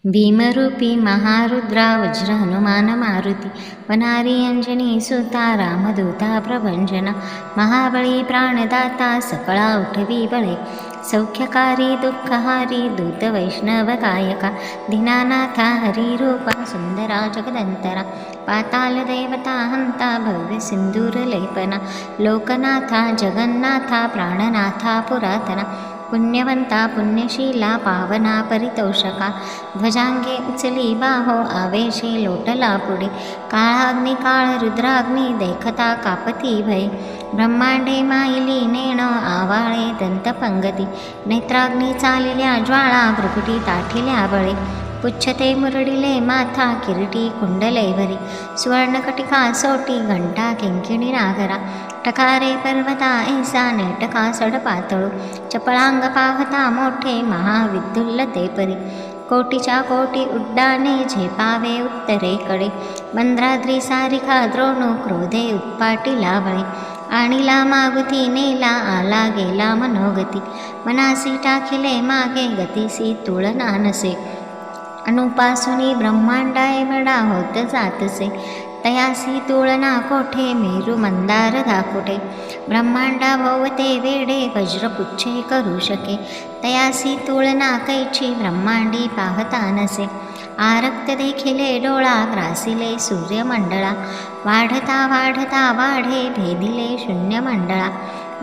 भीमरूपी महारुद्रा वज्र हनुमान मारुती वनारी अंजनी सुता रामदूता प्रभंजना महाबळी प्राणदाता सकळा उठवी बळे सौख्यकारी दुःखहारी दूत वैष्णव गायका दीनानाथा हरिरूपा सुंदरा जगदंतरा पाताल देवता हंता भव्य सिंदूर लेपना लोकनाथा जगन्नाथा प्राणनाथा पुरातना पुण्यवंता पुण्यशीला पावना परितोषका ध्वजांगे उचली बाहो आवेशे लोटला पुढे काळाग्नी काळ रुद्राग्नी देखता कापती भय ब्रह्मांडे माईली नेण आवाळे दंतपंगती नेत्राग्नी चालिल्या ज्वाळा भ्रुकुटी ताठिल्या बळे पुच्छते मुरडिले माथा किरीटी कुंडले भरी सुवर्णकटिका सोटी घंटा किंकिणी नागरा टकारे पर्वता ऐसा नेटका सडपातळू चपळांग पाहता मोठे महाविद्युल्लते परी कोटीच्या कोटी उड्डाणे झेपावे उत्तरेकडे मंद्राद्री सारिका द्रोणू क्रोधे उत्पाटी लावळे आणिला मागुती नेला आला गेला मनोगती मनासी टाकिले मागे गतीसी तुळना नसे अनुपासुनी ब्रह्मांडाय वडा होत जातसे तयासी तुळना कोठे मेरू मंदार दाकुटे ब्रह्मांडा भोवते वेडे वज्रपुच्छे करू शके तयासी तुळना कैची ब्रह्मांडी पाहता नसे आरक्त देखिले डोळा ग्रासिले सूर्यमंडळा वाढता वाढता वाढे भेदिले शून्यमंडळा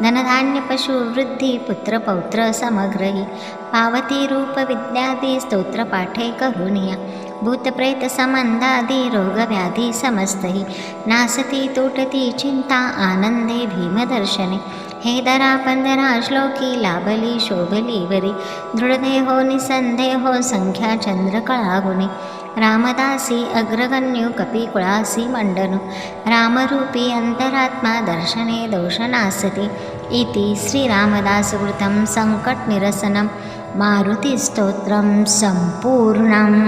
धनधान्य पशु वृद्धी पुत्र पौत्र समग्रही पावती रूप विद्यादी स्तोत्र पाठे करुनिया भूतप्रेत समंदादी रोगव्याधी समस्तही नासती तुटती चिंता आनंदे भीमदर्शने हे दरा पंधरा श्लोकी लाभली शोभली वरी दृढदेहो निसंदेहो संख्या चंद्रकळागुणी रामदासी अग्रगण्यु कपिकुळासी मंडनु रामरूपी अंतरात्मा दर्शने दोषनासती इति श्रीरामदासकृतं संकटनिरसनं मारुतिस्तोत्रं सम्पूर्णम्।